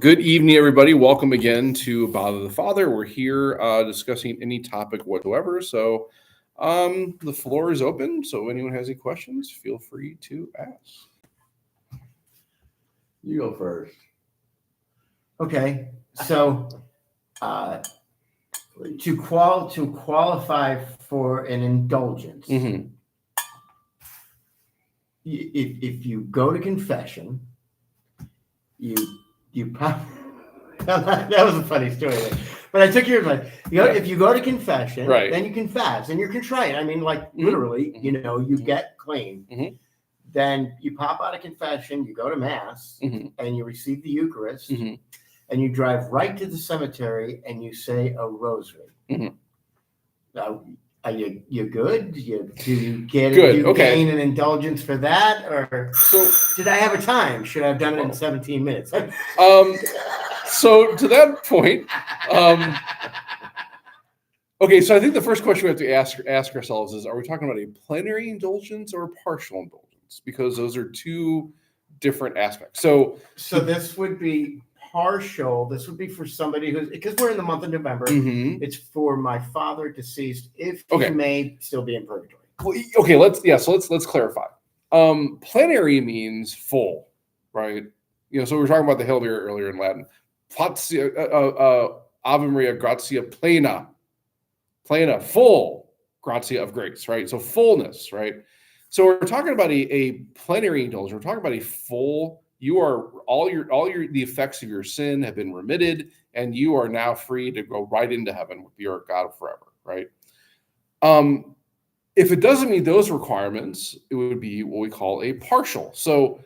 Good evening, everybody. Welcome again to Bother the Father. We're here discussing any topic whatsoever. So the floor is open. So, if anyone has any questions, feel free to ask. You go first. Okay, so uh, to qualify for an indulgence, Mm-hmm. if you go to confession, you probably that was a funny story, but I took your advice. If you go to confession, Right. then you confess and you're contrite. I mean, like literally, you get clean. Mhm. Then you pop out of confession, you go to mass, Mhm. and you receive the Eucharist. Mhm. And you drive right to the cemetery and you say a rosary. Mhm. Now, are you good? Do you get Good, Do you okay. gain an indulgence for that, or So, did I have a time? Should I have done it in 17 minutes? so to that point, okay. So I think the first question we have to ask ourselves is: are we talking about a plenary indulgence or a partial indulgence? Because those are two different aspects. So this would be partial. This would be for somebody who's, because we're in the month of November. Mhm. It's for my father deceased, if Okay. he may still be in purgatory. Okay, let's clarify. Plenary means full, right? So we were talking about the Hail Mary earlier in Latin. Ave Maria gratia plena, full gratia of grace, right? So fullness, right? So we're talking about a plenary indulgence. We're talking about a full. You are all your the effects of your sin have been remitted, and you are now free to go right into heaven with your God forever, right? If it doesn't meet those requirements, it would be what we call a partial. So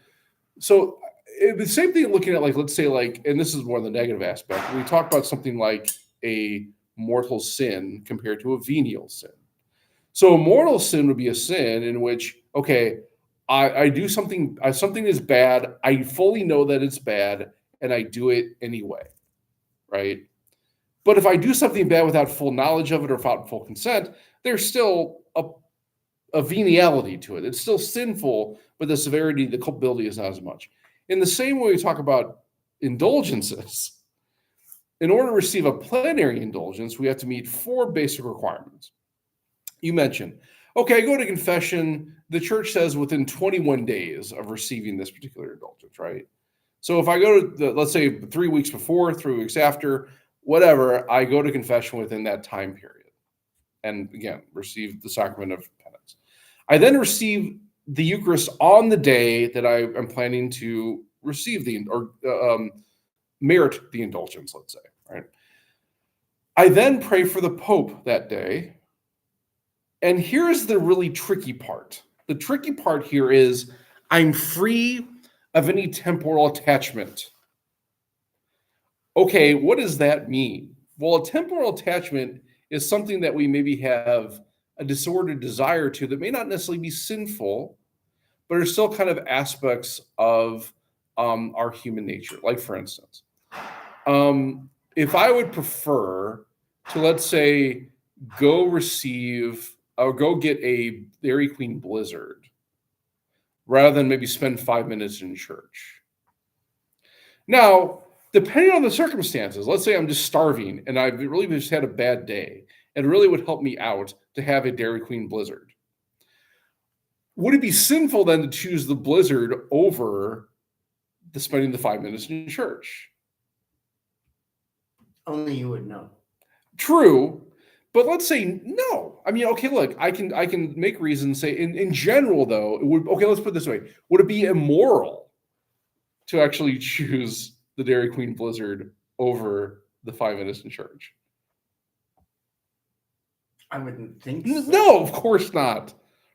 the same thing looking at, like, let's say, like, and this is more the negative aspect. We talk about something like a mortal sin compared to a venial sin. So a mortal sin would be a sin in which, okay, I do something, something is bad. I fully know that it's bad, and I do it anyway, right? But if I do something bad without full knowledge of it or without full consent, there's still a veniality to it. It's still sinful, but the severity, the culpability is not as much. In the same way we talk about indulgences, in order to receive a plenary indulgence, we have to meet four basic requirements. You mentioned, okay, I go to confession. The church says within 21 days of receiving this particular indulgence, right? So if I go to, let's say 3 weeks before, 3 weeks after, whatever, I go to confession within that time period. And again, receive the sacrament of penance. I then receive the Eucharist on the day that I am planning to receive merit the indulgence, let's say, right? I then pray for the Pope that day. And here's the really tricky part. The tricky part here is I'm free of any temporal attachment. Okay, what does that mean? Well, a temporal attachment is something that we maybe have a disordered desire to that may not necessarily be sinful, but are still kind of aspects of our human nature. Like, for instance, if I would prefer to, let's say, go receive or go get a Dairy Queen Blizzard rather than maybe spend 5 minutes in church. Now, depending on the circumstances, let's say I'm just starving and I've really just had a bad day, and it really would help me out to have a Dairy Queen Blizzard. Would it be sinful then to choose the Blizzard over spending the 5 minutes in church? Only you would know. True, but let's say no. I mean, okay, look, I can make reasons. Say in general, though, it would. Okay, let's put it this way: would it be immoral to actually choose the Dairy Queen Blizzard over the 5 minutes in church? I wouldn't think so. No, of course not.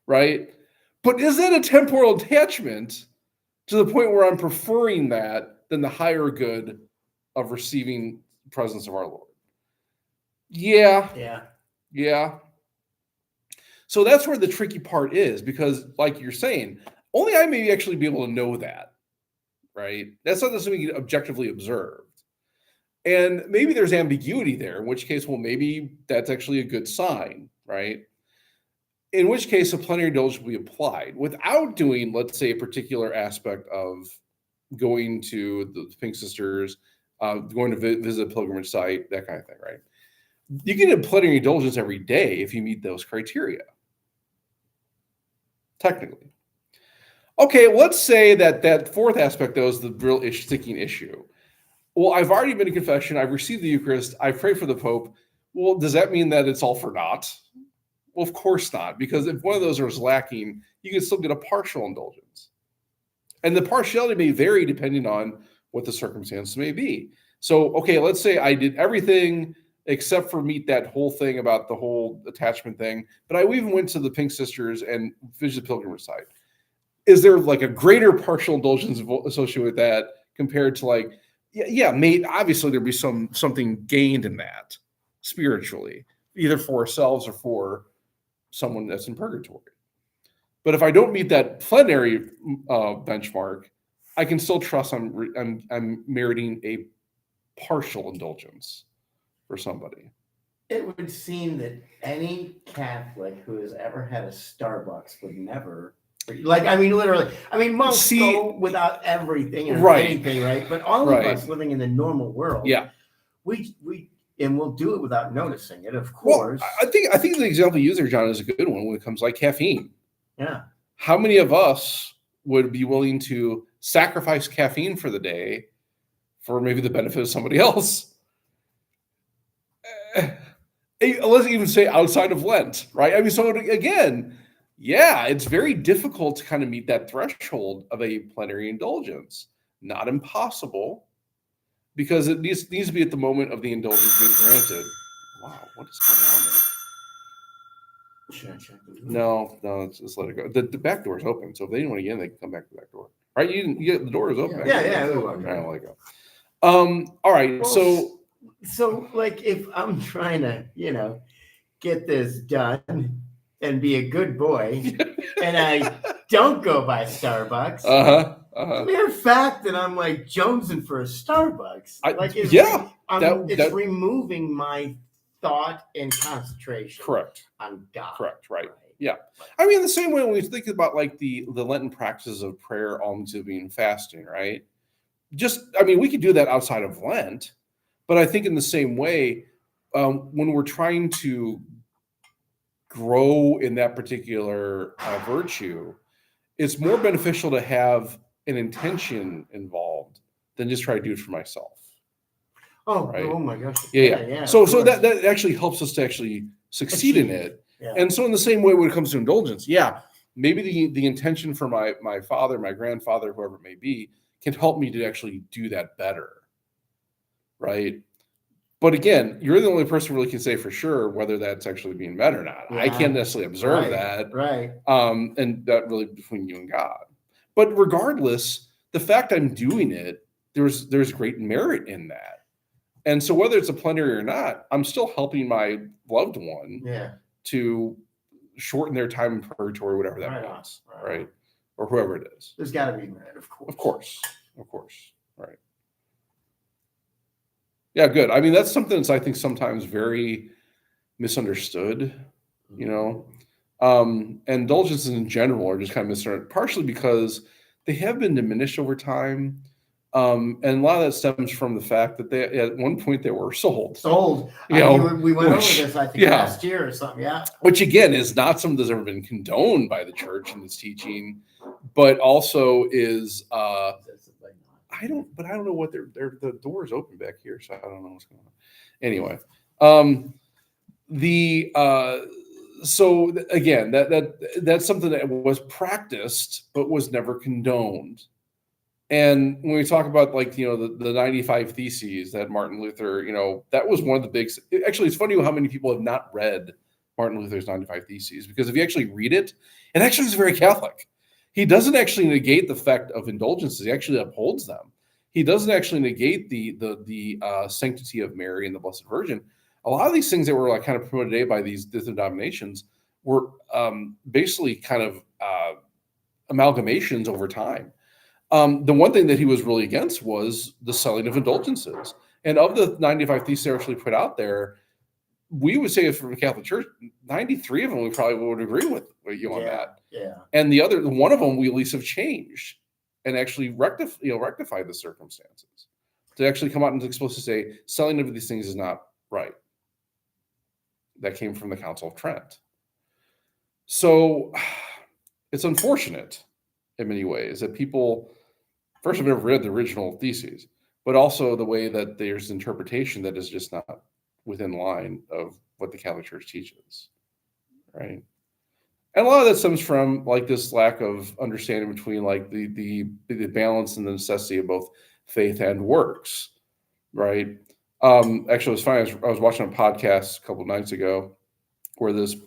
Right? But is that a temporal attachment to the point where I'm preferring that than the higher good of receiving the presence of our Lord? Yeah. So that's where the tricky part is, because, like you're saying, only I may actually be able to know that, right? That's not something you can objectively observed. And maybe there's ambiguity there, in which case, well, maybe that's actually a good sign, right? In which case, a plenary indulgence will be applied without doing, let's say, a particular aspect of going to the Pink Sisters, going to visit a pilgrimage site, that kind of thing, right? You can get plenary indulgence every day if you meet those criteria, technically. Okay, let's say that fourth aspect, though, is the real sticking issue. Well, I've already been to confession. I've received the Eucharist. I pray for the Pope. Well, does that mean that it's all for naught? Well, of course not, because if one of those is lacking, you can still get a partial indulgence. And the partiality may vary depending on what the circumstances may be. So, okay, let's say I did everything except for meet that whole thing about the whole attachment thing, but I even went to the Pink Sisters and visited the pilgrimage site. Is there like a greater partial indulgence associated with that compared to like, obviously there'd be something gained in that spiritually, either for ourselves or for someone that's in purgatory. But if I don't meet that plenary benchmark, I can still trust I'm meriting a partial indulgence for somebody. It would seem that any Catholic who has ever had a Starbucks would never, like, I mean, literally, I mean, monks go without everything and anything, right? But all of us living in the normal world, and we'll do it without noticing it, of course. Well, I think the example you use there, John, is a good one when it comes like caffeine. Yeah. How many of us would be willing to sacrifice caffeine for the day for maybe the benefit of somebody else? Let's even say outside of Lent, right? I mean, so again, it's very difficult to kind of meet that threshold of a plenary indulgence. Not impossible, because it needs to be at the moment of the indulgence being granted. Wow, what is going on there? No, just let it go. The back door is open, so if they didn't want to get in, they can come back to the back door. Right? The door is open. Yeah. I don't let go. All right. Well, so like if I'm trying to, get this done and be a good boy, and I don't go by Starbucks, the mere fact that I'm like jonesing for a Starbucks, it's removing my thought and concentration. Correct. On God. Correct. Right. Yeah. I mean, the same way when we think about like the Lenten practices of prayer, almsgiving, fasting, right? We could do that outside of Lent, but I think in the same way, when we're trying to grow in that particular virtue, it's more beneficial to have an intention involved than just try to do it for myself. Oh, right? Oh my gosh. Yeah. So that actually helps us to actually succeed in it. Yeah. And so in the same way when it comes to indulgence, maybe the intention for my father, my grandfather, whoever it may be, can help me to actually do that better. Right. But again, you're the only person who really can say for sure whether that's actually being met or not. I can't necessarily observe that. Right. And that really between you and God. But regardless, the fact I'm doing it, there's great merit in that. And so whether it's a plenary or not, I'm still helping my loved one to shorten their time in purgatory, whatever that means, right? Or whoever it is. There's got to be merit, of course. Of course, right. Yeah, good. I mean, that's something that's, I think, sometimes very misunderstood, and indulgences in general are just kind of misunderstood, partially because they have been diminished over time. And a lot of that stems from the fact that they, at one point, they were sold. We went over this, I think, last year or something. Yeah. Which again is not something that's ever been condoned by the church in its teaching, but also is I don't know what the door is open back here, so I don't know what's going on. Anyway, so again, that's something that was practiced but was never condoned. And when we talk about the 95 Theses that Martin Luther, that was one of the big. Actually, it's funny how many people have not read Martin Luther's 95 Theses, because if you actually read it, it actually is very Catholic. He doesn't actually negate the effect of indulgences. He actually upholds them. He doesn't actually negate the sanctity of Mary and the Blessed Virgin. A lot of these things that were kind of promoted today by these different denominations were basically kind of amalgamations over time. The one thing that he was really against was the selling of indulgences. And of the 95 Theses actually put out there, we would say from the Catholic Church, 93 of them we probably would agree with you on that. Yeah. And the other one of them we at least have changed and actually rectified the circumstances. to actually come out and explicitly say selling of these things is not right. That came from the Council of Trent. So it's unfortunate in many ways that people, first, have never read the original theses, but also the way that there's interpretation that is just not within line of what the Catholic Church teaches, right? And a lot of that stems from like this lack of understanding between like the balance and the necessity of both faith and works, right? Actually, it was funny. I was watching a podcast a couple of nights ago where this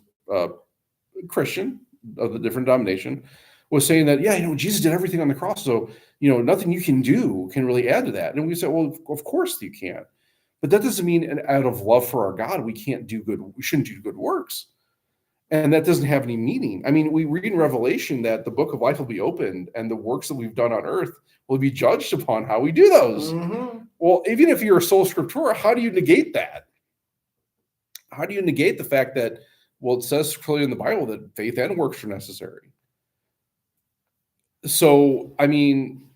Christian of the different denomination was saying that, Jesus did everything on the cross, so nothing you can do can really add to that. And we said, well, of course you can't, but that doesn't mean out of love for our God we shouldn't do good works. And that doesn't have any meaning. I mean, we read in Revelation that the book of life will be opened and the works that we've done on earth will be judged upon how we do those. Mm-hmm. Well, even if you're a sola scriptura, how do you negate that? How do you negate the fact that, well, it says clearly in the Bible that faith and works are necessary? So, I mean,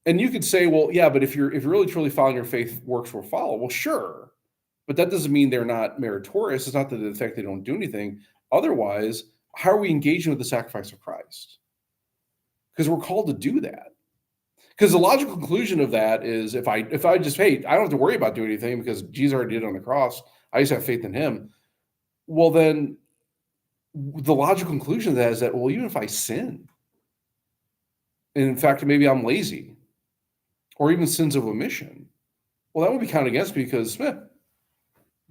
and you could say, well, yeah, but if you're really truly following your faith, works will follow. Well, sure. But that doesn't mean they're not meritorious. It's not that the fact they don't do anything. Otherwise, how are we engaging with the sacrifice of Christ? Because we're called to do that. Because the logical conclusion of that is if I just, I don't have to worry about doing anything because Jesus already did it on the cross. I just have faith in him. Well, then the logical conclusion of that is that, well, even if I sin, and in fact, maybe I'm lazy, or even sins of omission, well, that would be counted against me because it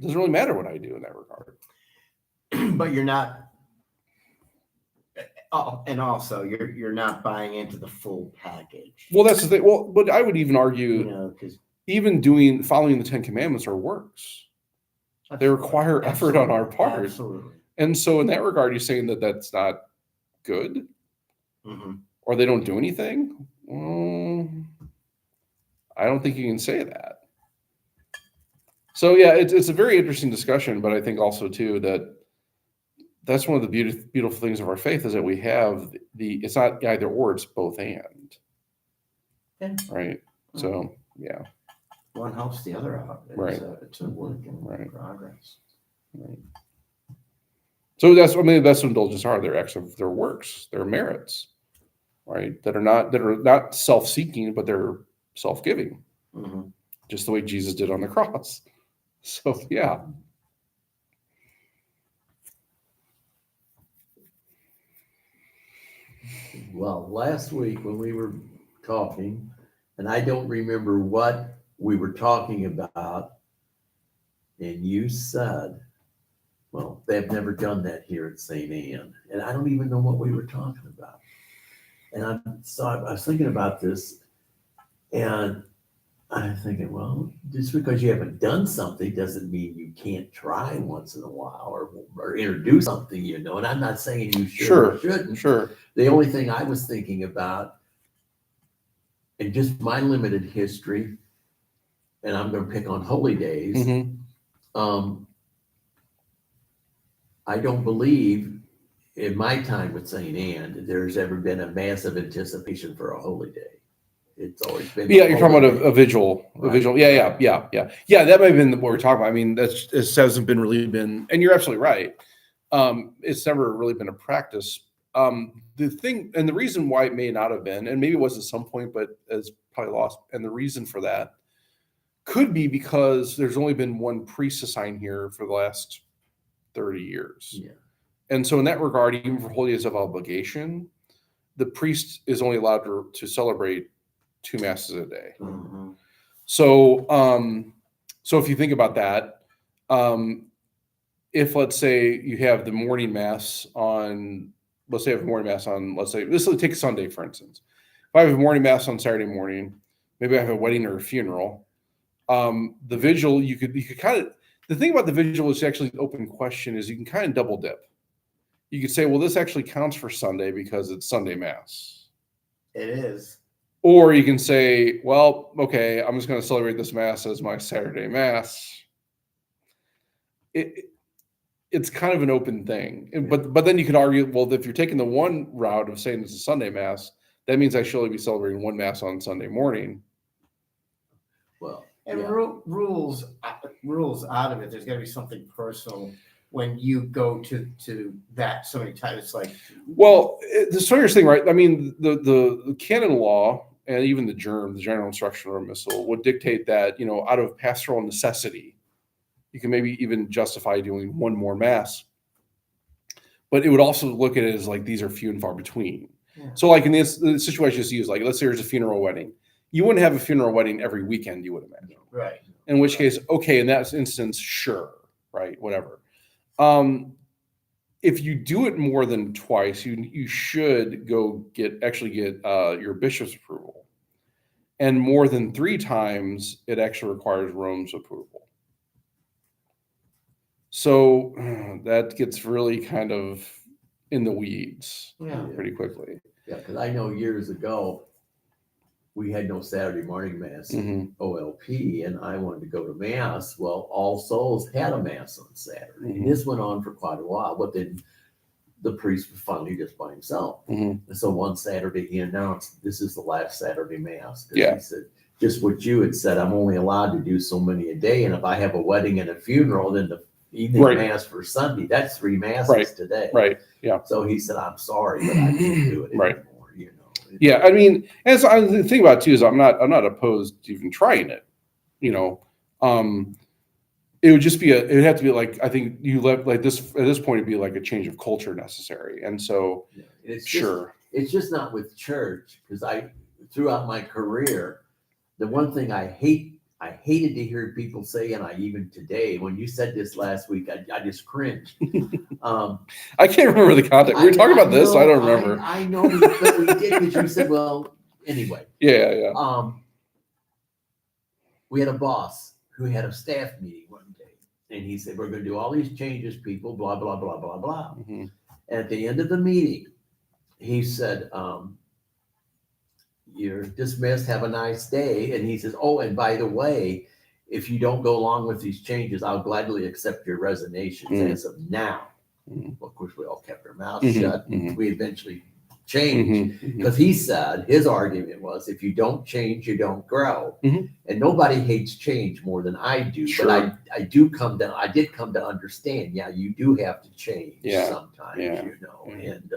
doesn't really matter what I do in that regard. But you're not, and also you're not buying into the full package. Well, that's the thing. Well, but I would even argue, because even following the Ten Commandments are works. Absolutely. They require effort on our part. Absolutely. And so, in that regard, you're saying that that's not good, or they don't do anything. Well, I don't think you can say that. So, yeah, it's a very interesting discussion, but I think also too that's one of the beautiful things of our faith is that we have it's not either or, it's both and. Yeah. Right. So, yeah. One helps the other out. It's a work in progress. Right. So that's what indulgences are. They're acts of their works, their merits, right? That are not self-seeking, but they're self-giving. Just the way Jesus did on the cross. So, yeah. Well, last week when we were talking, and I don't remember what we were talking about, and you said, well, they've never done that here at St. Anne. And I don't even know what we were talking about. And I was thinking about this, and I'm thinking, well, just because you haven't done something doesn't mean you can't try once in a while or introduce something, and I'm not saying you should or shouldn't. Sure. The only thing I was thinking about, in just my limited history, and I'm going to pick on holy days, I don't believe in my time with St. Anne there's ever been a massive anticipation for a holy day. It's always been. Yeah, you're talking about a vigil. A vigil. Yeah. That might have been what we're talking about. I mean, it hasn't really been, and you're absolutely right. It's never really been a practice. The thing, and the reason why it may not have been, and maybe it was at some point, but it's probably lost. And the reason for that could be because there's only been one priest assigned here for the last 30 years. Yeah. And so in that regard, even for holy days of obligation, the priest is only allowed to celebrate 2 masses a day. So, so if you think about that, if let's say you have the morning mass on, let's say take Sunday, for instance. If I have a morning mass on Saturday morning, maybe I have a wedding or a funeral. The vigil, you could kind of, the thing about the vigil is actually an open question is you can kind of double dip. You could say, well, this actually counts for Sunday because it's Sunday mass. It is. Or you can say, well, okay, I'm just going to celebrate this mass as my Saturday mass. It's kind of an open thing. But then you can argue, well, if you're taking the one route of saying it's a Sunday mass, that means I should only be celebrating one mass on Sunday morning. Well, And yeah. rules out of it. There's got to be something personal when you go to that so many times. It's like, Well, the Sawyer's thing, right? I mean, the canon law and even the general instructional missal, would dictate that, you know, out of pastoral necessity, you can maybe even justify doing one more mass. But it would also look at it as like these are few and far between. Yeah. So, like in this the situation just used, like let's say there's a funeral wedding. You wouldn't have a funeral wedding every weekend, you would imagine. right. In which case, okay, in that instance, sure, right, whatever. If you do it more than twice, you should get your bishop's approval, and more than 3 times, it actually requires Rome's approval. So that gets really kind of in the weeds Yeah. pretty quickly. Yeah, because I know years ago, we had no Saturday morning mass in OLP, and I wanted to go to mass. Well, All Souls had a mass on Saturday. Mhm. And this went on for quite a while, but then the priest was finally just by himself. Mhm. And so one Saturday he announced, this is the last Saturday mass. 'Cause Yeah. He said, just what you had said, I'm only allowed to do so many a day. And if I have a wedding and a funeral, then the evening Right. mass for Sunday, that's 3 masses Right. today. Right. Yeah. So he said, I'm sorry, but I can't do it Right. anymore, you know. Yeah. I mean, and so the thing about it too is I'm not opposed to even trying it. You know, it would just be it'd have to be like, I think you let like this at this point it'd be like a change of culture necessary. And so Yeah. It's just, sure. it's just not with church, because throughout my career, the one thing I hated to hear people say, and I even today, when you said this last week, I just cringed. I can't remember the context. We were talking about this. I don't remember. I know, but we did, because you said, well, anyway. Yeah. We had a boss who had a staff meeting one day, and he said, we're going to do all these changes, people, blah, blah, blah, blah, blah. Mhm. And at the end of the meeting, he said, you're dismissed, have a nice day. And he says, oh, and by the way, if you don't go along with these changes, I'll gladly accept your resignations as of now. Mhm. Well, of course, we all kept our mouths Mhm. shut. Mhm. We eventually changed, Mhm. because he said, his argument was, if you don't change, you don't grow. Mhm. And nobody hates change more than I do. Sure. But I did come to understand, yeah, you do have to change sometimes, Yeah. you know. Mhm. And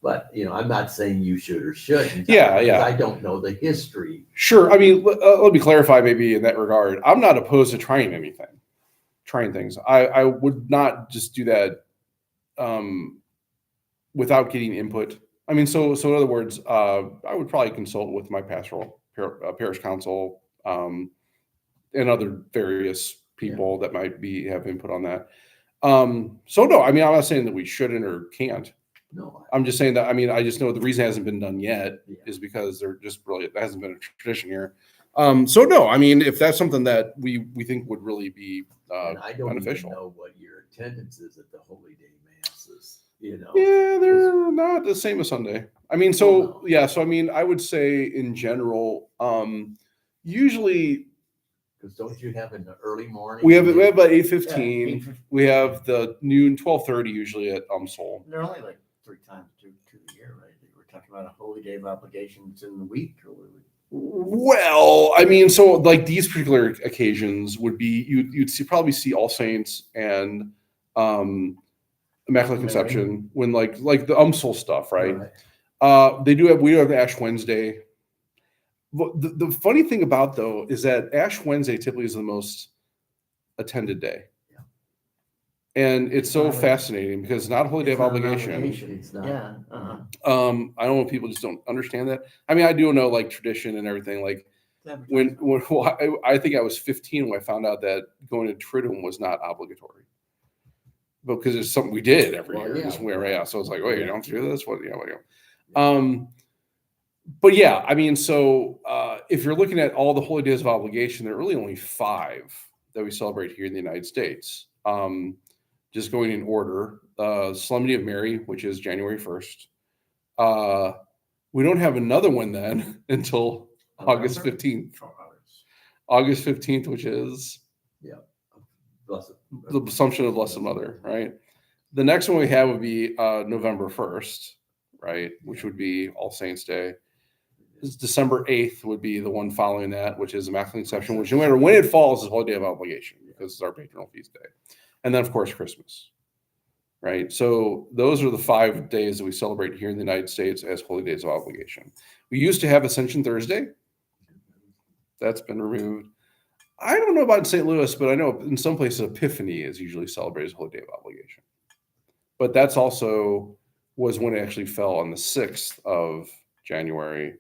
but you know, I'm not saying you should or shouldn't. Yeah. because I don't know the history. Sure. I mean, let me clarify maybe in that regard. I'm not opposed to trying things. I would not just do that without getting input. I mean, so in other words, I would probably consult with my pastoral parish council and other various people that might have input on that. So no, I mean, I'm not saying that we shouldn't or can't. No, I'm just saying that, I mean, I just know the reason it hasn't been done yet Yeah. is because there hasn't been a tradition here. So no, I mean, if that's something that we think would really be and I don't beneficial. even know what your attendance is at the Holy Day masses. You know, Yeah, they're not the same as Sunday. I mean, so no. yeah, so I mean, I would say in general, usually because don't you have in the early morning? we have about Yeah, 8:15. 8:15. We have the noon 12:30 usually at Seoul. They're only like 3 times to the year, right? We're talking about a holy day of obligations in the week, or Well, I mean, so like these particular occasions would be you'd probably see All Saints and Immaculate Conception when like the UMSL stuff, right? We do have Ash Wednesday. But the funny thing about though is that Ash Wednesday typically is the most attended day. Yeah. And it's so Not a- fascinating because it's not a holy day It's of not an obligation. It's not. Yeah. I don't know if people just don't understand that. I mean, I do know like tradition and everything. Like I think I was 15 when I found out that going to Triduum was not obligatory. Because it's something we did every year. Just so it's like, wait, you don't do this? What? But yeah, I mean, so if you're looking at all the holy days of obligation, there are really only 5 that we celebrate here in the United States. Just going in order, Solemnity of Mary, which is January 1st. We don't have another one then until August 15th. August 15th, which is the Assumption of Blessed Mother, right? The next one we have would be November 1st, right? Which would be All Saints Day. December 8th would be the one following that, which is Immaculate Conception, which no matter when it falls is Holy Day of Obligation because it's our patronal feast day. And then, of course, Christmas. Right. So those are the 5 days that we celebrate here in the United States as Holy Days of Obligation. We used to have Ascension Thursday. That's been removed. I don't know about St. Louis, but I know in some places Epiphany is usually celebrated as Holy Day of Obligation. But that's also was when it actually fell on the 6th of January.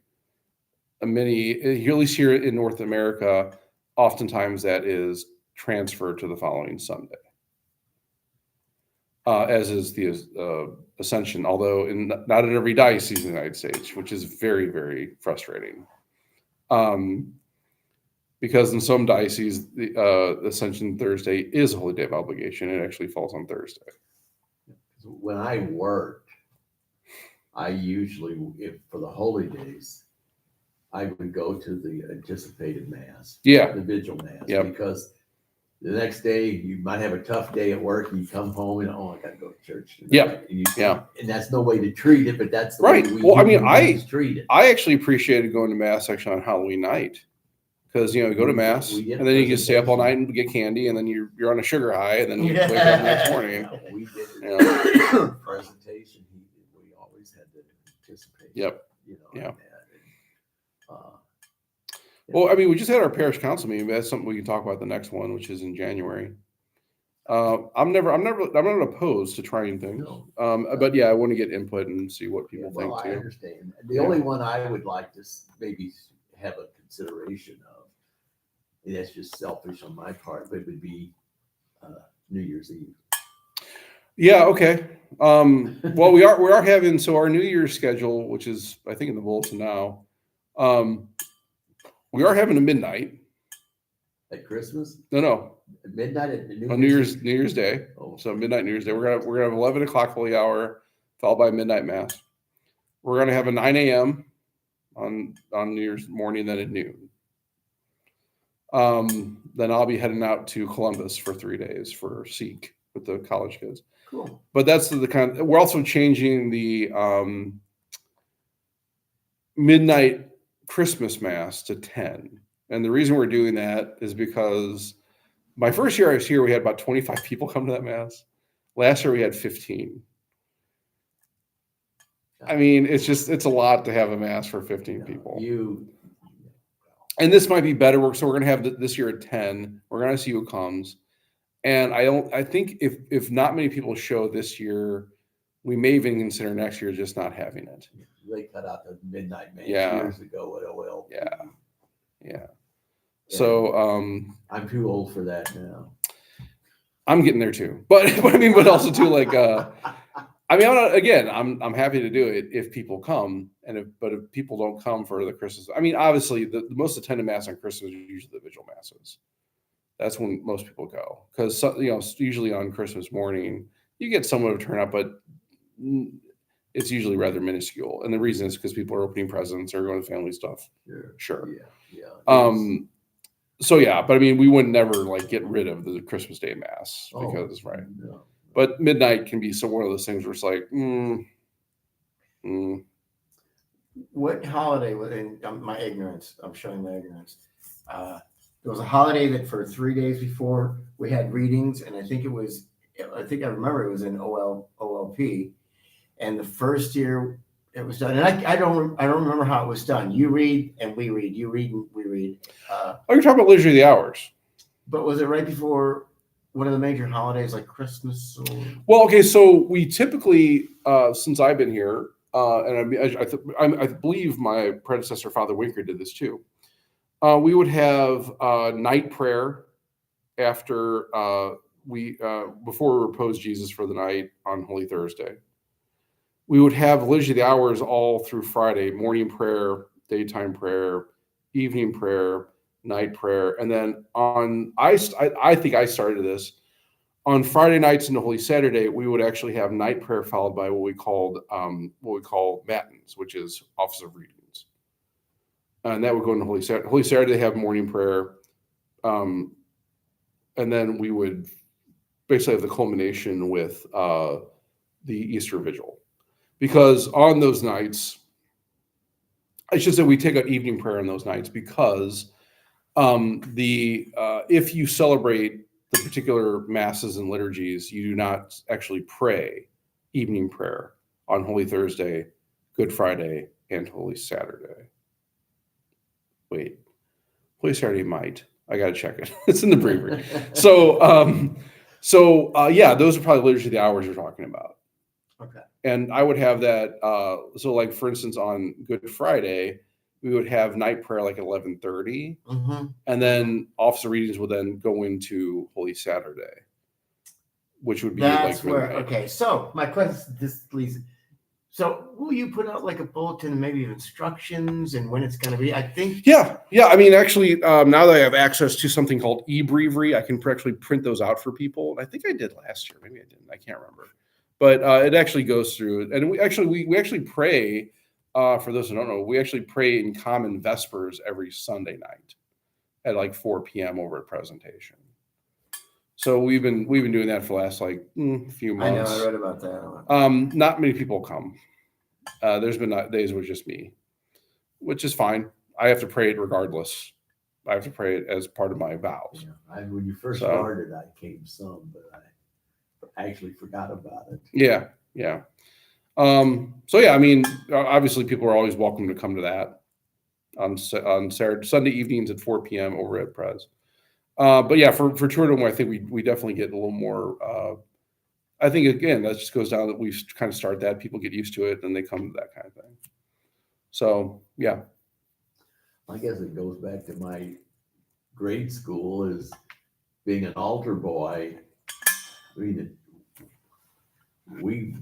At least here in North America, oftentimes that is transferred to the following Sunday. As is the Ascension, although not in every diocese in the United States, which is very, very frustrating. Because in some dioceses, the Ascension Thursday is a Holy Day of Obligation. It actually falls on Thursday. When I worked, I usually, for the holy days, I would go to the anticipated Mass. Yeah. The Vigil Mass. Yep. Because the next day you might have a tough day at work and you come home and, I got to go to church tonight. Yeah. And that's no way to treat it, but that's the right. way I treat it. I actually appreciated going to Mass actually on Halloween night. Because you go to Mass and then you can stay up all night and get candy, and then you're on a sugar high, and then you wake up the next morning. We did it. Presentation. We always had to anticipate. Yep. Yeah. Well, I mean, we just had our parish council meeting. But that's something we can talk about the next one, which is in January. I'm not opposed to trying things. No. But yeah, I want to get input and see what people think too. I understand. The only one I would like to maybe have a consideration of. That's just selfish on my part, but it would be New Year's Eve. Yeah. Okay. Well, we are having our New Year's schedule, which is I think in the bulletin now. We are having a midnight at Christmas. No. At midnight at New Year's Day. Oh. So midnight New Year's Day. We're gonna have 11 o'clock Holy Hour, followed by midnight Mass. We're gonna have a 9 a.m. on New Year's morning, then at noon. Then I'll be heading out to Columbus for 3 days for Seek with the college kids. Cool. But that's the kind of, we're also changing the midnight Christmas Mass to 10. And the reason we're doing that is because my first year I was here, we had about 25 people come to that Mass. Last year we had 15. I mean, it's a lot to have a Mass for 15 people. And this might be better work. So we're going to have this year at 10. We're going to see who comes. And I think if not many people show this year, we may even consider next year just not having it. They cut out the midnight Mass years ago at OL. Yeah. So I'm too old for that now. I'm getting there too. But also too I'm happy to do it if people come, but if people don't come for the Christmas, obviously the most attended Mass on Christmas is usually the Vigil Masses. That's when most people go because usually on Christmas morning you get someone to turn up, but it's usually rather minuscule. And the reason is because people are opening presents or going to family stuff. Sure. Yeah. So yeah, but we would never get rid of the Christmas Day Mass because No. But midnight can be one of those things where it's What holiday was in my ignorance? I'm showing my ignorance. There was a holiday that for 3 days before we had readings, and I think I remember it was in OLP. And the first year it was done, and I don't remember how it was done. You read and we read. You read and we read. You're talking about Liturgy of the Hours. But was it right before one of the major holidays like Christmas? Well, okay, so we typically, since I've been here, and I believe my predecessor, Father Winker, did this too. We would have night prayer after before we repose Jesus for the night on Holy Thursday. We would have Liturgy of the Hours all through Friday: morning prayer, daytime prayer, evening prayer, night prayer, and then I think I started this on Friday nights into Holy Saturday. We would actually have night prayer followed by what we call matins, which is Office of Readings, and that would go into Holy Saturday. Holy Saturday they have morning prayer, and then we would basically have the culmination with the Easter Vigil, because on those nights I should say we take out evening prayer on those nights because if you celebrate the particular masses and liturgies, you do not actually pray evening prayer on Holy Thursday, Good Friday, and Holy Saturday. Wait, Holy Saturday might. I got to check it. It's in the breviary. So those are probably liturgy the hours you're talking about. Okay. And I would have that. So like, for instance, on Good Friday, we would have night prayer like at 11:30, and then officer readings would then go into Holy Saturday, which would be That's like where. midnight. Okay, so my question, this leads. So will you put out like a bulletin and maybe instructions and when it's going to be? I think. Yeah. I mean, actually, now that I have access to something called eBreviary, I can actually print those out for people. And I think I did last year. Maybe I didn't. I can't remember. But it actually goes through, and we actually pray. For those who don't know, we actually pray in common vespers every Sunday night at like 4 p.m. over at Presentation. So we've been doing that for the last like few months. I know, I read about that. Not many people come. There's been days where it's just me, which is fine. I have to pray it regardless. I have to pray it as part of my vows. Yeah, when you first started, I came some, but I actually forgot about it. Yeah. So yeah, I mean, obviously people are always welcome to come to that on Saturday, Sunday evenings at 4 p.m. over at Pres. But yeah, for Tour de Moi, I think we definitely get a little more. I think again that just goes down that we kind of start that people get used to it and they come to that kind of thing. So yeah, I guess it goes back to my grade school as being an altar boy. I mean, we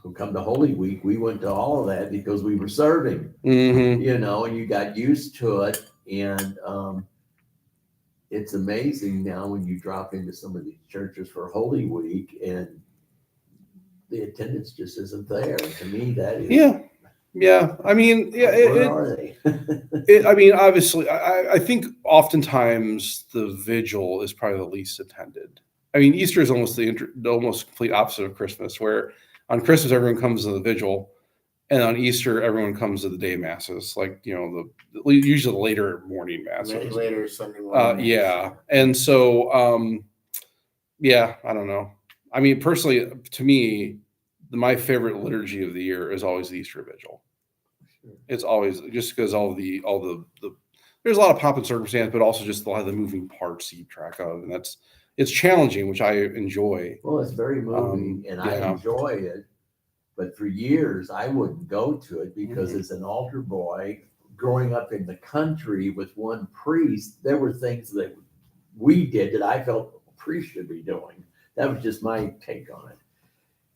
who come to Holy Week, we went to all of that because we were serving, and you got used to it. And it's amazing now when you drop into some of these churches for Holy Week and the attendance just isn't there. To me, that is. Yeah. I mean, where are they? I mean, obviously, I think oftentimes the vigil is probably the least attended. I mean, Easter is almost the almost complete opposite of Christmas, where on Christmas everyone comes to the vigil, and on Easter everyone comes to the day masses, like usually the later morning masses, later Sunday morning. And so I don't know. I mean, personally, to me, my favorite liturgy of the year is always the Easter Vigil. Sure. It's always just because all the there's a lot of pomp and circumstance, but also just a lot of the moving parts to keep track of, and it's challenging, which I enjoy. Well, it's very moving, and I enjoy it. But for years, I wouldn't go to it because as an altar boy, growing up in the country with one priest, there were things that we did that I felt a priest should be doing. That was just my take on it.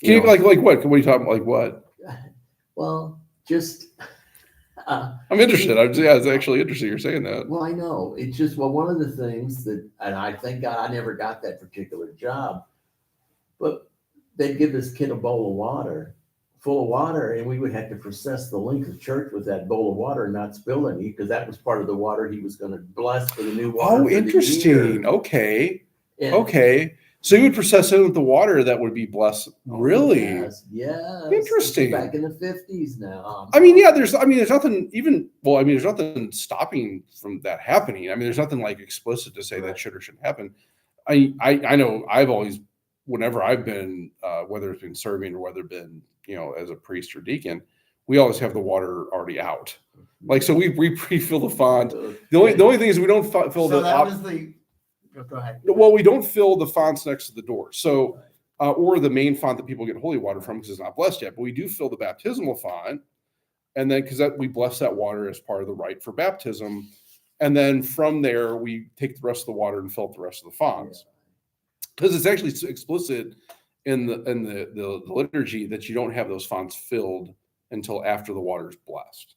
Can you like what? What are you talking about? Like what? Well, just. I'm interested. It's actually interesting you're saying that. Well, I know. It's just, one of the things that, and I thank God I never got that particular job, but they'd give this kid a bowl of water, full of water, and we would have to process the length of church with that bowl of water and not spill any, because that was part of the water he was going to bless for the new water. Oh, interesting. Okay. Okay. So you would process it with the water that would be blessed. Really? Yes. Interesting. Back in the 50s now. I mean, there's nothing there's nothing stopping from that happening. I mean, there's nothing like explicit to say that should or shouldn't happen. I know I've always, whenever I've been, whether it's been serving or whether it's been, as a priest or deacon, we always have the water already out. Like, so we pre-fill the font. The only thing is we don't fill the. Go ahead. Well, we don't fill the fonts next to the door. So, or the main font that people get holy water from because it's not blessed yet. But we do fill the baptismal font, and then because we bless that water as part of the rite for baptism, and then from there we take the rest of the water and fill up the rest of the fonts. Because it's actually explicit in the liturgy that you don't have those fonts filled until after the water is blessed.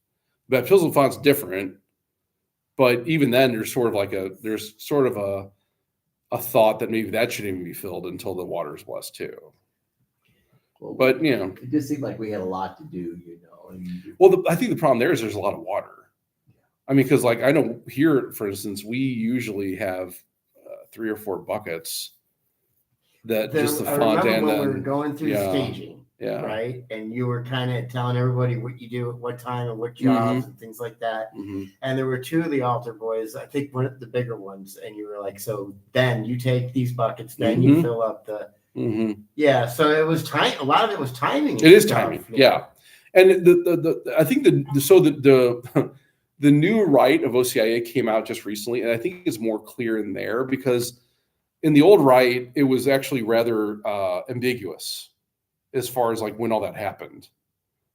The baptismal font's different, but even then there's sort of a thought that maybe that shouldn't even be filled until the water is blessed too. Well, but it just seemed like we had a lot to do, Well, I think the problem there is there's a lot of water. I mean, because like I know here, for instance, we usually have 3 or 4 buckets that just the font and then we're going through staging. Yeah. right? And you were kind of telling everybody what you do at what time and what Mm-hmm. jobs and things like that. And there were two of the altar boys, I think one of the bigger ones, and you were like, so then you take these buckets, then you fill up the yeah. So it was time. A lot of it was timing. It is timing, yeah. And I think the new rite of OCIA came out just recently, and I think it's more clear in there because in the old rite it was actually rather ambiguous as far as like when all that happened,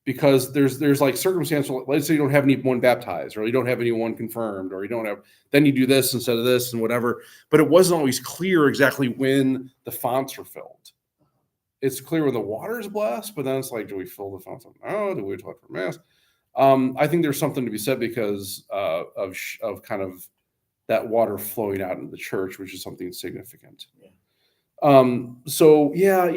because there's like circumstantial. Let's say you don't have anyone baptized, or you don't have anyone confirmed, or you don't have. Then you do this instead of this, and whatever. But it wasn't always clear exactly when the fonts were filled. It's clear when the water is blessed, but then it's like, do we fill the fonts up now? Do we wait for mass? I think there's something to be said because of kind of that water flowing out into the church, which is something significant. Yeah. So yeah,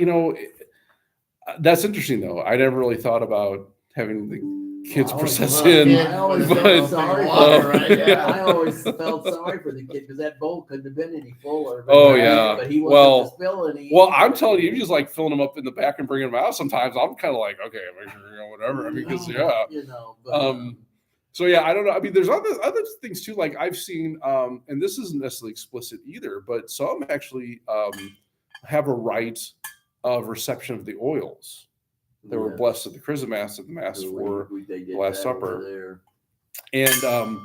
that's interesting though. I never really thought about having the kids process in. I always felt sorry for I always felt sorry for the kid because that bowl couldn't have been any fuller. Oh yeah, but he wasn't spilling any. Well, I'm telling you, just like filling them up in the back and bringing them out. Sometimes I'm kind of like, okay, make sure whatever. I mean, because so yeah, I don't know. I mean, there's other things too. Like I've seen, and this isn't necessarily explicit either, but some actually have a rite of reception of the oils that were blessed at the Chrism Mass, at the Mass for the Last Supper. And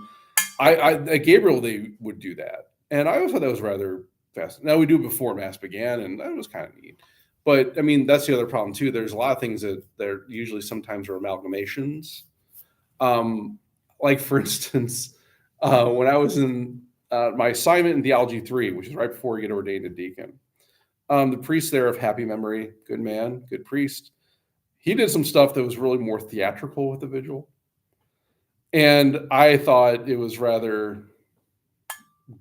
I Gabriel, they would do that. And I always thought that was rather fascinating. Now we do it before Mass began, and that was kind of neat. But I mean, that's the other problem too. There's a lot of things that they're usually sometimes are amalgamations. Like for instance, when I was in my assignment in Theology 3, which is right before you get ordained a deacon, the priest there of happy memory, good man, good priest, he did some stuff that was really more theatrical with the vigil. And I thought it was rather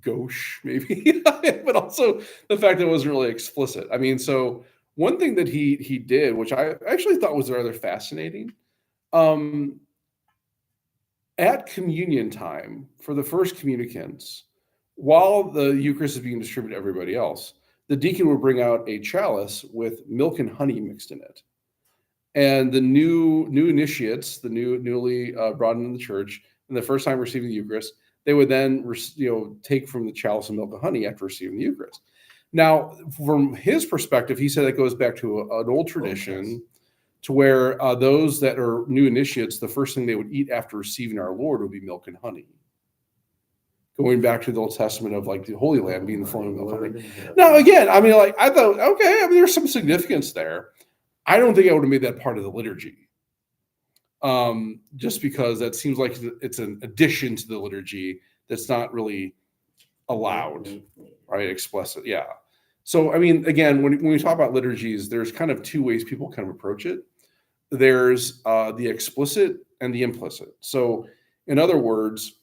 gauche, maybe, but also the fact that it wasn't really explicit. I mean, so one thing that he did, which I actually thought was rather fascinating, at communion time for the first communicants, while the Eucharist is being distributed to everybody else, the deacon would bring out a chalice with milk and honey mixed in it. And the new initiates, the newly brought into the church, and the first time receiving the Eucharist, they would then take from the chalice of milk and honey after receiving the Eucharist. Now, from his perspective, he said it goes back to an old tradition to where those that are new initiates, the first thing they would eat after receiving our Lord would be milk and honey. Going back to the Old Testament of like the Holy Land being the flowing of milk and honey. Now, again, I mean, like I thought, okay, I mean, there's some significance there. I don't think I would have made that part of the liturgy, just because that seems like it's an addition to the liturgy that's not really allowed, right? Explicit, yeah. So, I mean, again, when we talk about liturgies, there's kind of two ways people kind of approach it. There's the explicit and the implicit. So, in other words,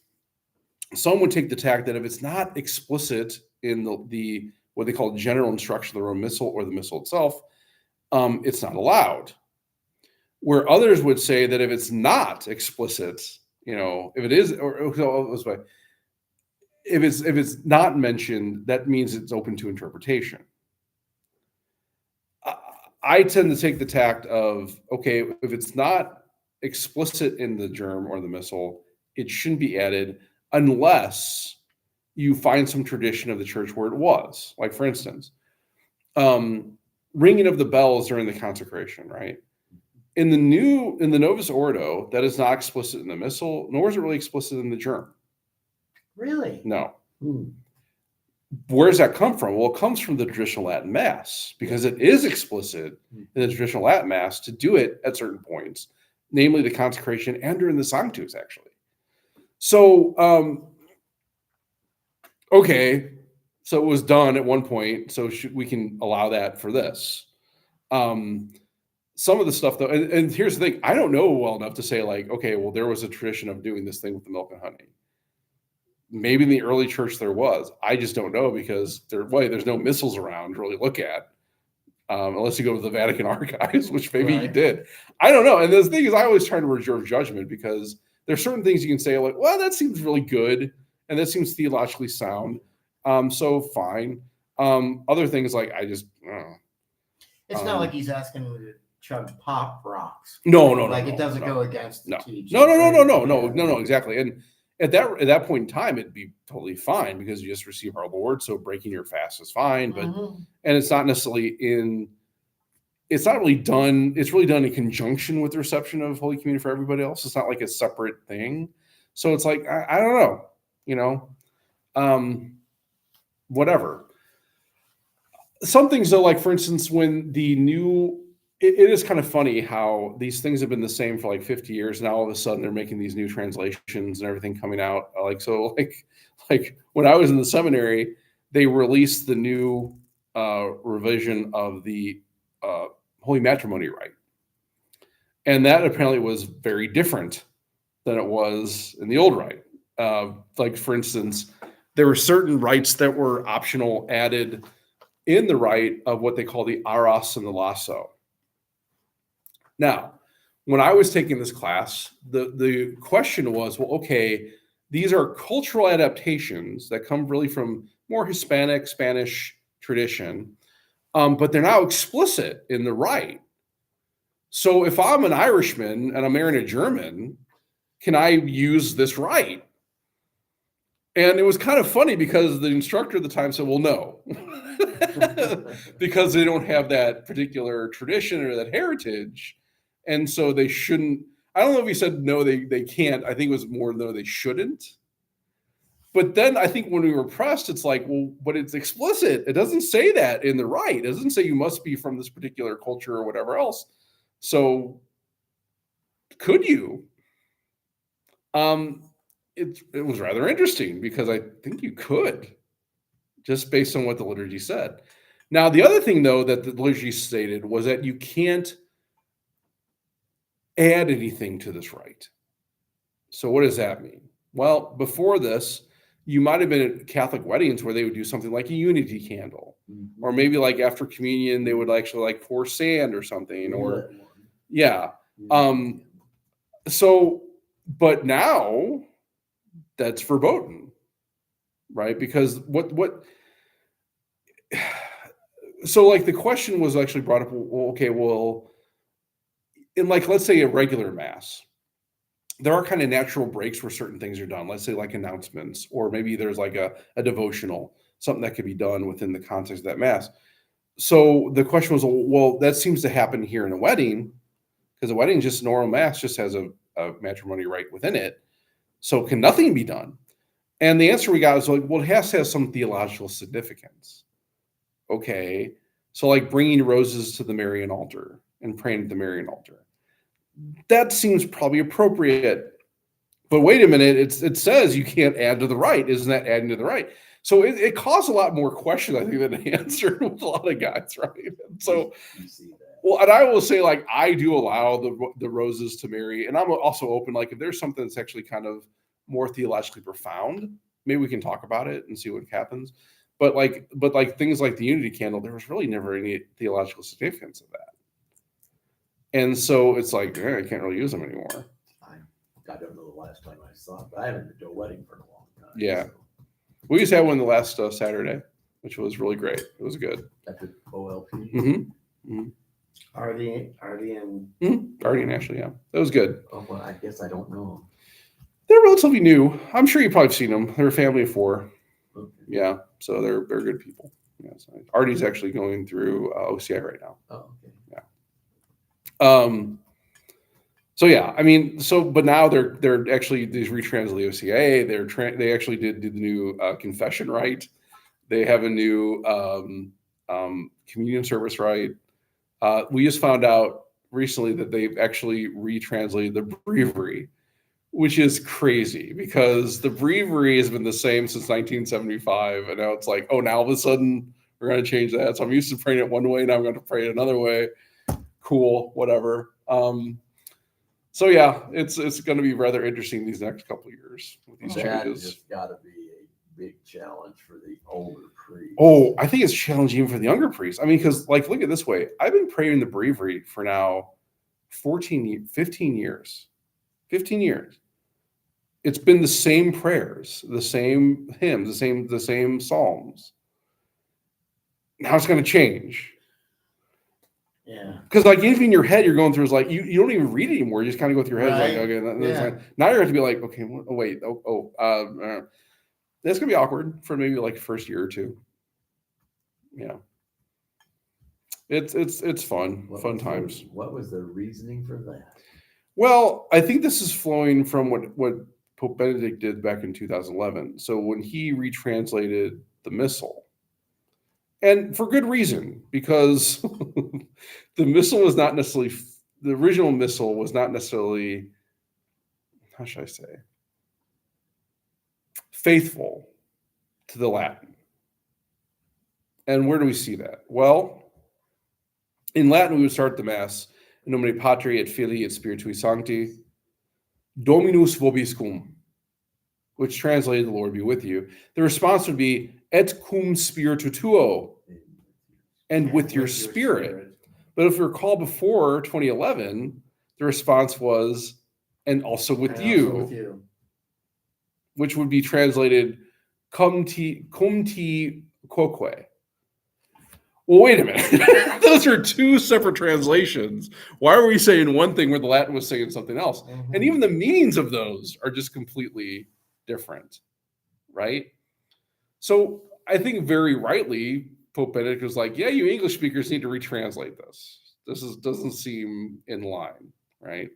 some would take the tack that if it's not explicit in the what they call general instruction of the Roman Missal or the Missal itself, it's not allowed. Where others would say that if it's not explicit, if it is, if it's not mentioned, that means it's open to interpretation. I tend to take the tact of, okay, if it's not explicit in the germ or the missal, it shouldn't be added unless you find some tradition of the church where it was. Like, for instance, ringing of the bells during the consecration, right? In the Novus Ordo, that is not explicit in the missal, nor is it really explicit in the germ. Really? No. Where does that come from? Well, it comes from the traditional Latin Mass, because it is explicit in the traditional Latin Mass to do it at certain points, namely the consecration and during the Sanctus, actually. So, okay, so it was done at one point, so we can allow that for this. Some of the stuff, though, and here's the thing, I don't know well enough to say, like, okay, well, there was a tradition of doing this thing with the milk and honey. Maybe in the early church there was. I just don't know, because there's no missals around to really look at, unless you go to the Vatican archives, which maybe you did. I don't know. And the thing is, I always try to reserve judgment, because there's certain things you can say, like, well, that seems really good, and that seems theologically sound. So fine. Other things, like, I just, it's not like he's asking chug pop rocks. No, Like it doesn't go against the No. teaching. No, exactly. And at that point in time, it'd be totally fine because you just receive our Lord. So breaking your fast is fine, but Mhm. and it's not necessarily it's not really done. It's really done in conjunction with the reception of Holy Communion for everybody else. It's not like a separate thing. So it's like, I don't know, whatever. Some things though, like for instance, when it is kind of funny how these things have been the same for like 50 years. Now all of a sudden they're making these new translations and everything coming out. Like when I was in the seminary, they released the new revision of the Holy Matrimony Rite. And that apparently was very different than it was in the old rite. Like for instance, there were certain rites that were optional added in the rite of what they call the aros and the lasso. Now, when I was taking this class, the question was, well, okay, these are cultural adaptations that come really from more Hispanic, Spanish tradition, but they're now explicit in the rite. So if I'm an Irishman and I'm marrying a German, can I use this rite? And it was kind of funny because the instructor at the time said, well, no, because they don't have that particular tradition or that heritage. And so they shouldn't. I don't know if he said no, they can't. I think it was more no, they shouldn't. But then I think when we were pressed, it's like, well, but it's explicit. It doesn't say that in the rite. It doesn't say you must be from this particular culture or whatever else. So could you? It was rather interesting because I think you could, just based on what the liturgy said. Now, the other thing, though, that the liturgy stated was that you can't add anything to this rite. So what does that mean? Well, before this, you might have been at Catholic weddings where they would do something like a unity candle, or maybe like after communion, they would actually like pour sand or something, or yeah. So, but now that's verboten, right? Because so like the question was actually brought up, well, okay, well, in like, let's say a regular mass, there are kind of natural breaks where certain things are done. Let's say like announcements, or maybe there's like a devotional, something that could be done within the context of that mass. So the question was, well, that seems to happen here in a wedding, because a wedding, just normal mass, just has a matrimony rite within it. So can nothing be done? And the answer we got was like, well, it has to have some theological significance. Okay, so like bringing roses to the Marian altar and praying at the Marian altar. That seems probably appropriate. But wait a minute, it says you can't add to the rite. Isn't that adding to the rite? So it caused a lot more questions, I think, than it answered with a lot of guys, right? So, you see that. well, and I will say, like, I do allow the roses to Mary, and I'm also open. Like, if there's something that's actually kind of more theologically profound, maybe we can talk about it and see what happens. But like things like the unity candle, there was really never any theological significance of that. And so it's like, I can't really use them anymore. I don't know the last time I saw it, but I haven't been to a wedding for a long time. Yeah. So. We just had one the last Saturday, which was really great. It was good. At the OLP. Mm-hmm. Artie and Artie and Ashley, yeah. That was good. Oh, well, I guess I don't know. They're relatively new. I'm sure you've probably seen them. They're a family of 4. Okay. Yeah. So they're good people. Yeah. So Artie's actually going through OCI right now. Oh, okay. Yeah. So yeah, I mean, but now they're actually these retranslate the OCA. They actually did the new confession rite. They have a new communion service rite. We just found out recently that they've actually retranslated the breviary, which is crazy because the breviary has been the same since 1975, and now it's like, oh, now all of a sudden we're going to change that. So I'm used to praying it one way, now I'm going to pray it another way. Cool, whatever. So yeah, it's going to be rather interesting these next couple of years with these changes. That just got to be a big challenge for the older priests. Oh, I think it's challenging even for the younger priests. I mean, because like, look at it this way. I've been praying the breviary for now 15 years. 15 years. It's been the same prayers, the same hymns, the same psalms. Now it's going to change. Yeah. Because like even in your head, you're going through is like you don't even read it anymore. You just kind of go through your head like, Right. okay, that's Yeah. fine. Now you're going to be like, okay, wait, that's gonna be awkward for maybe like first year or two. Yeah, it's fun times. What was the reasoning for that? Well, I think this is flowing from what Pope Benedict did back in 2011. So when he retranslated the Missal, and for good reason, because the Missal was not necessarily the original Missal was not necessarily, how should I say, faithful to the Latin. And where do we see that? Well, in Latin, we would start the Mass, in nomine Patri et Filii et Spiritui Sancti, Dominus vobiscum, which translated, the Lord be with you. The response would be, et cum spiritu tuo, and with your spirit. But if you recall before 2011, the response was, and also with And you, also with you. which would be translated, cum ti quoque. Well, wait a minute. Those are two separate translations. Why are we saying one thing where the Latin was saying something else? Mhm. And even the meanings of those are just completely different, right? So I think very rightly, Pope Benedict was like, yeah, you English speakers need to retranslate this. Doesn't seem in line, right?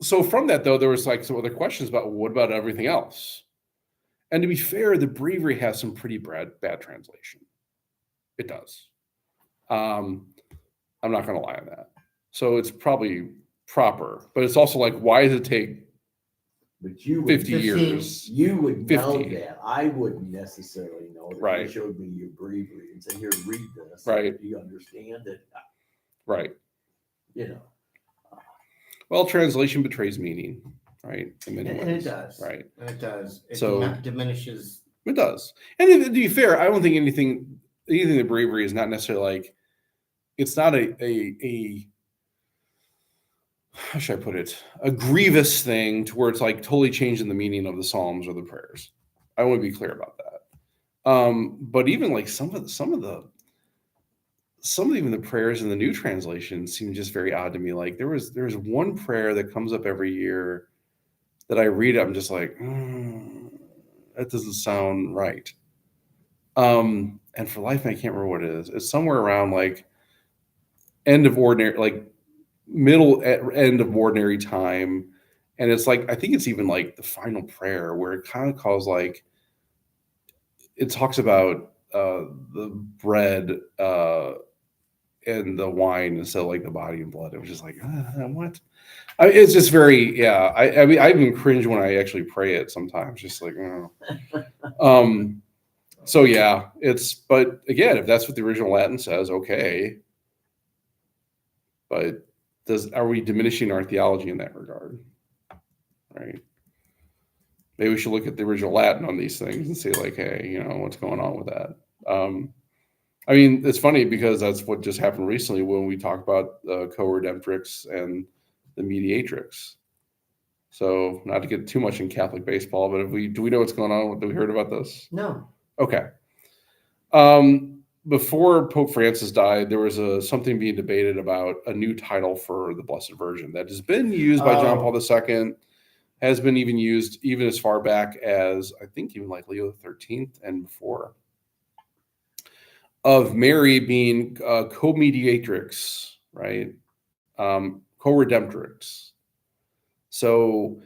So from that, though, there was like some other questions about, well, what about everything else? And to be fair, the Breviary has some pretty bad translation. It does. I'm not going to lie on that. So it's probably proper, but it's also like, why does it take But you would, 50 15 years? you would know 50. that. I wouldn't necessarily know that. Right. You showed me your breviary and said, here, read this. Right. Do you understand it? Right. You know. Well, translation betrays meaning, right? In many And ways. it does. Right. And it does. It So- diminishes. It does. And to be fair, I don't think anything the Breviary is not necessarily like, it's not a how should I put it, a grievous thing to where it's like totally changing the meaning of the Psalms or the prayers. I want to be clear about that. But even like some of even the prayers in the new translation seem just very odd to me. Like there's one prayer that comes up every year that I read, I'm just like, that doesn't sound right. And for life, I can't remember what it is. It's somewhere around like end of ordinary, like middle end of ordinary time. And it's like, I think it's even like the final prayer where it kind of calls like, it talks about the bread and the wine instead of like the body and blood. It was just like, what? It's just very, yeah. I mean, I even cringe when I actually pray it sometimes, just like, so yeah, but again, if that's what the original Latin says, okay. But are we diminishing our theology in that regard? Right. Maybe we should look at the original Latin on these things and say like, hey, what's going on with that? I mean, it's funny because that's what just happened recently when we talked about the co-redemptrix and the mediatrix. So not to get too much in Catholic baseball, but do we know what's going on? Have we heard about this? No. Okay. Before Pope Francis died, there was something being debated about a new title for the Blessed Virgin that has been used by John Paul II, has been even used even as far back as, I think, even like Leo XIII and before, of Mary being co-mediatrix, right? Co-redemptrix. So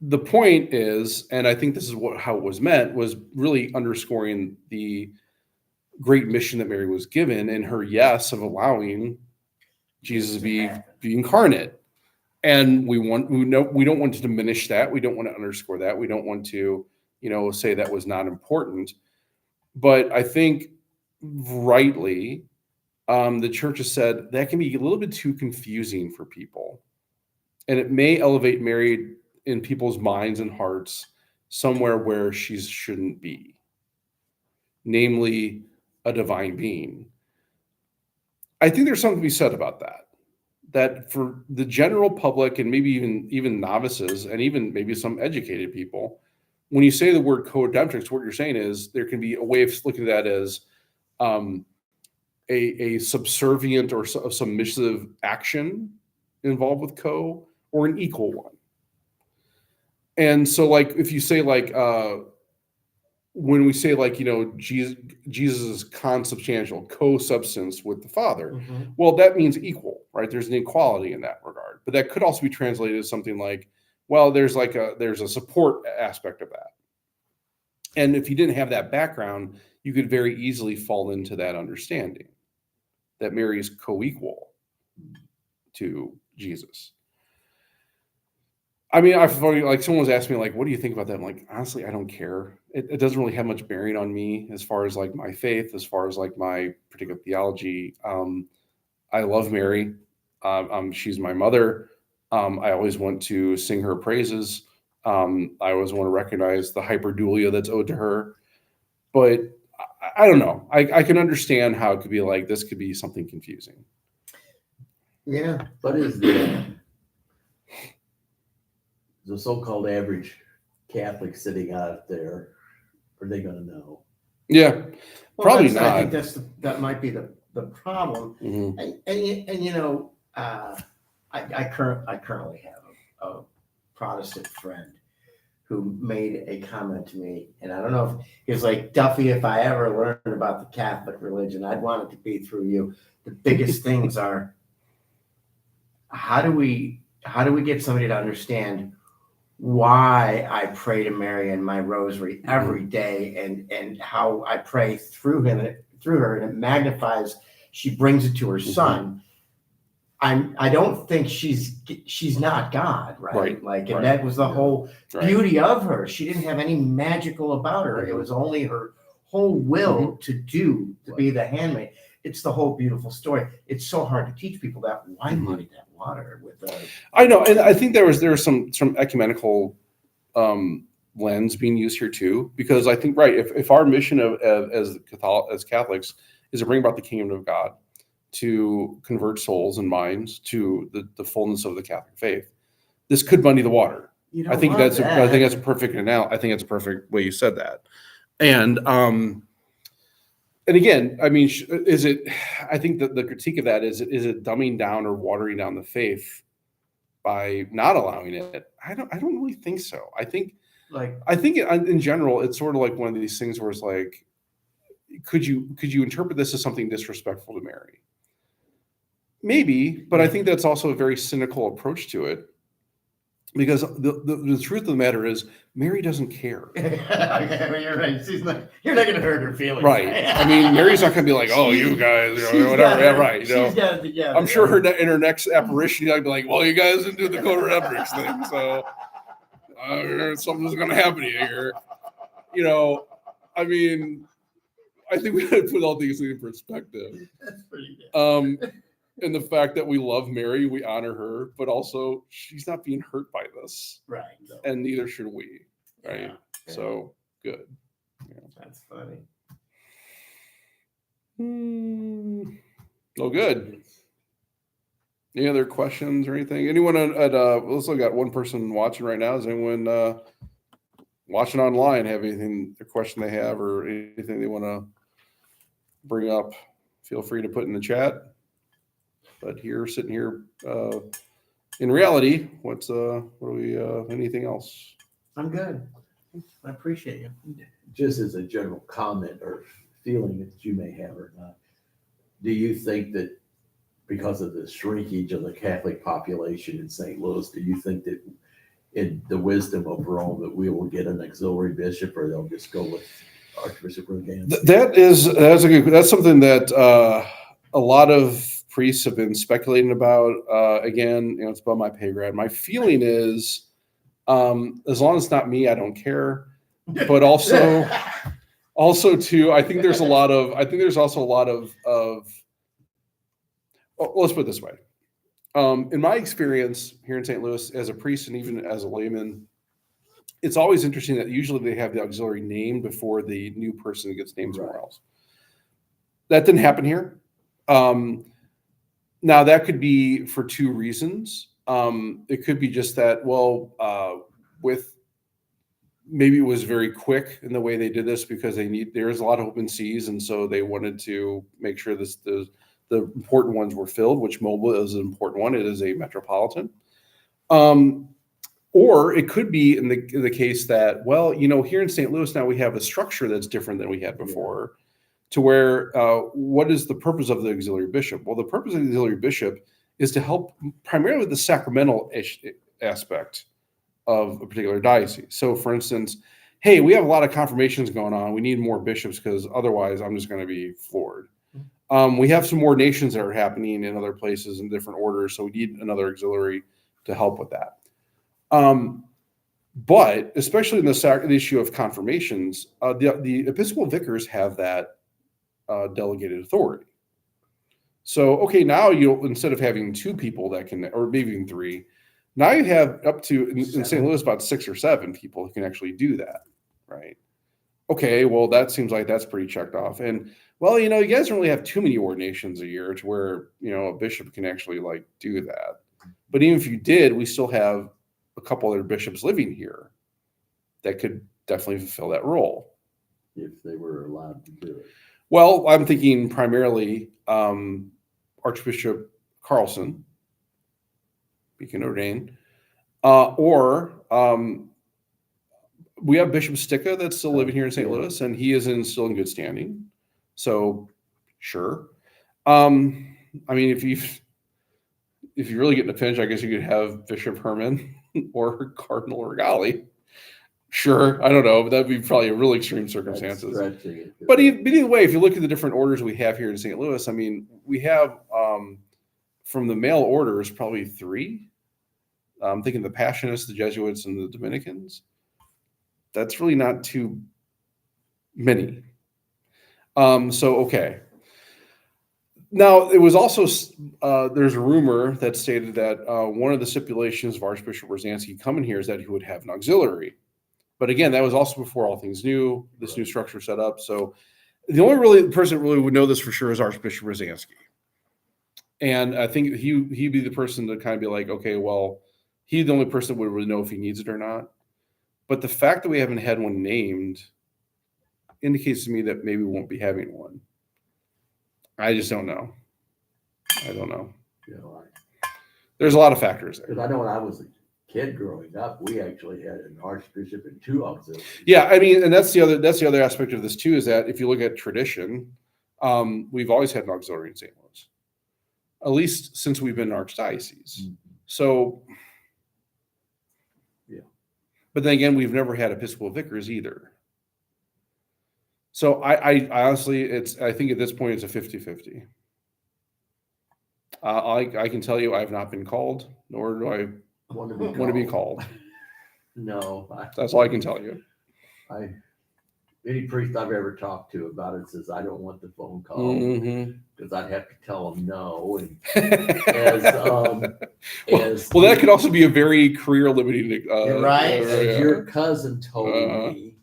the point is, and I think this is how it was meant, was really underscoring the great mission that Mary was given and her yes of allowing Jesus to be incarnate. And we don't want to diminish that. We don't want to underscore that. We don't want to, say that was not important. But I think rightly, the church has said that can be a little bit too confusing for people. And it may elevate Mary in people's minds and hearts somewhere where she shouldn't be, namely a divine being. I think there's something to be said about that for the general public and maybe even novices and even maybe some educated people, when you say the word co-redemptrix, what you're saying is there can be a way of looking at that as a subservient or submissive action involved with co, or an equal one. And so, like, if you say, like, when we say, like, Jesus is consubstantial, co-substance with the Father, Mhm. well, that means equal, right? There's an equality in that regard. But that could also be translated as something like, well, there's a support aspect of that. And if you didn't have that background, you could very easily fall into that understanding that Mary is co-equal to Jesus. I mean, I've like, someone was asking me, like, what do you think about that? I'm like, honestly, I don't care. It doesn't really have much bearing on me as far as, like, my faith, as far as, like, my particular theology. I love Mary. She's my mother. I always want to sing her praises. I always want to recognize the hyperdulia that's owed to her. But I don't know. I can understand how it could be like, this could be something confusing. Yeah. What is the so-called average Catholic sitting out there? Are they going to know? Yeah, Well, probably I not. think that might be the problem. Mhm. I currently have a Protestant friend who made a comment to me, and I don't know if he was like, Duffy, if I ever learned about the Catholic religion, I'd want it to be through you. The biggest things are, how do we get somebody to understand why I pray to Mary in my rosary every day, and how I pray through her, and it magnifies. She brings it to her son. I don't think she's not God, right? Right, Like, and right. that was the whole Right. beauty of her. She didn't have any magical about her. It was only her whole will to be the handmaid. It's the whole beautiful story. It's so hard to teach people that. Why muddy that water with the? I know, and I think there was some ecumenical lens being used here too, because I think, right, if our mission as Catholics is to bring about the kingdom of God, to convert souls and minds to the fullness of the Catholic faith, this could muddy the water. I think that's a perfect I think that's a perfect way you said that. And again, I mean, is it? I think that the critique of that is it dumbing down or watering down the faith by not allowing it? I don't really think so. I think in general, it's sort of like one of these things where it's like, could you interpret this as something disrespectful to Mary? Maybe, but I think that's also a very cynical approach to it, because the truth of the matter is, Mary doesn't care. Okay, you're right. You're not going to hurt her feelings. Right. I mean, Mary's not going to be like, oh, you guys, whatever. Yeah, right. She's got it together. I'm sure in her next apparition, you'll be like, well, you guys didn't do the Coda Hendricks thing, so something's going to happen here. I mean, I think we got to put all things in perspective. That's pretty good. And the fact that we love Mary, we honor her, but also she's not being hurt by this. Right. And neither should we. Right. Yeah. So good. That's funny. Oh, good. Any other questions or anything? Anyone we also got one person watching right now. Is anyone watching online have anything, a question they have, or anything they want to bring up? Feel free to put in the chat. But sitting here, in reality, what do we? Anything else? I'm good. I appreciate you. Just as a general comment or feeling that you may have or not, do you think that because of the shrinkage of the Catholic population in St. Louis, do you think that in the wisdom of Rome that we will get an auxiliary bishop, or they'll just go with Archbishop Rogandski? That's something that a lot of priests have been speculating about. Again, it's above my pay grade. My feeling is, as long as it's not me, I don't care. But also too, I think there's also a lot of let's put it this way. In my experience here in St. Louis as a priest and even as a layman, it's always interesting that usually they have the auxiliary name before the new person gets named somewhere else. That didn't happen here. Now that could be for two reasons. It could be just that, with maybe it was very quick in the way they did this because there's a lot of open seas, and so they wanted to make sure the important ones were filled, which Mobile is an important one. It is a metropolitan. Or it could be in the case that, well, here in St. Louis now we have a structure that's different than we had before, to where what is the purpose of the auxiliary bishop? Well, the purpose of the auxiliary bishop is to help primarily with the sacramental aspect of a particular diocese. So, for instance, hey, we have a lot of confirmations going on. We need more bishops because otherwise I'm just going to be floored. We have some ordinations that are happening in other places in different orders, so we need another auxiliary to help with that. But especially in the issue of confirmations, the episcopal vicars have that delegated authority. So, okay, now instead of having 2 people that can, or maybe even 3, now you have up to, in St. Louis, about 6 or 7 people who can actually do that, right? Okay, well, that seems like that's pretty checked off. And, well, you guys don't really have too many ordinations a year to where, a bishop can actually, do that. But even if you did, we still have a couple other bishops living here that could definitely fulfill that role. If they were allowed to do it. Well, I'm thinking primarily Archbishop Carlson, Beacon ordained, or we have Bishop Sticka that's still living here in St. Louis, and he is still in good standing. So, sure. I mean, if you really get in a pinch, I guess you could have Bishop Herman or Cardinal Regali. Sure, I don't know, but that'd be probably a really extreme circumstances. But either way, if you look at the different orders we have here in St. Louis, I mean, we have from the male orders probably 3. I'm thinking the Passionists, the Jesuits, and the Dominicans. That's really not too many. So okay. Now, it was also, there's a rumor that stated that one of the stipulations of Archbishop Rosansky coming here is that he would have an auxiliary. But again, that was also before all things new, this new structure set up. So the only person that really would know this for sure is Archbishop Rosansky. And I think he'd be the person to kind of be like, okay, well, he's the only person that would really know if he needs it or not. But the fact that we haven't had one named indicates to me that maybe we won't be having one. I just don't know. I don't know. There's a lot of factors there. Because I know when I was a kid growing up, we actually had an archbishop and 2 auxiliaries. Yeah, I mean, and that's the other aspect of this too, is that if you look at tradition, we've always had an auxiliary in St. Louis, at least since we've been an archdiocese. Mm-hmm. So, yeah. But then again, we've never had episcopal vicars either. So I honestly, I think at this point it's a 50-50. I can tell you I have not been called, nor do I want to be called. No. That's all I can tell you. Any priest I've ever talked to about it says, I don't want the phone call because I'd have to tell them no. And well, that could also be a very career limiting. You're right. As your cousin told me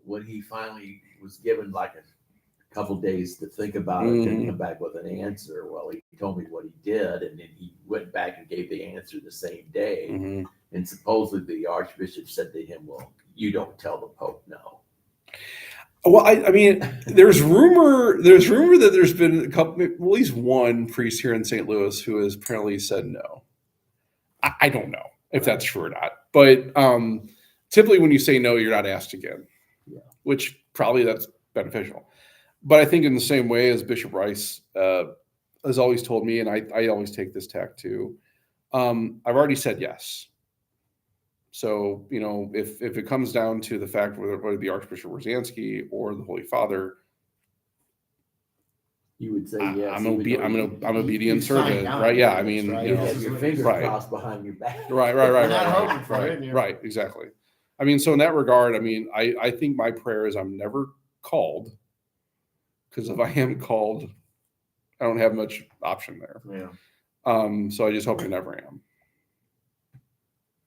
when he finally was given like a couple days to think about it and come back with an answer. Well, he told me what he did, and then he went back and gave the answer the same day. And supposedly the Archbishop said to him, well, you don't tell the Pope no. Well, I mean, there's rumor that there's been at least one priest here in St. Louis who has apparently said no. I don't know if that's true or not, but typically when you say no, you're not asked again, which probably that's beneficial. But I think in the same way as Bishop Rice has always told me, and I always take this tack too, I've already said yes. So, if it comes down to the fact whether the Archbishop Rosansky or the Holy Father, you would say yes. I'm obedient servant, right? Yeah, I mean, you have your finger crossed behind your back. Right, exactly. I mean, so in that regard, I mean, I think my prayer is I'm never called, because if I am called, I don't have much option there. Yeah. So I just hope I never am.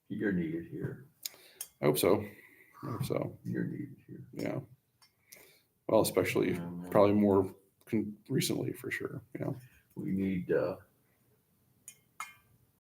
You're needed here. I hope so. You're needed here. Yeah. Well, especially probably more recently for sure. Yeah. We need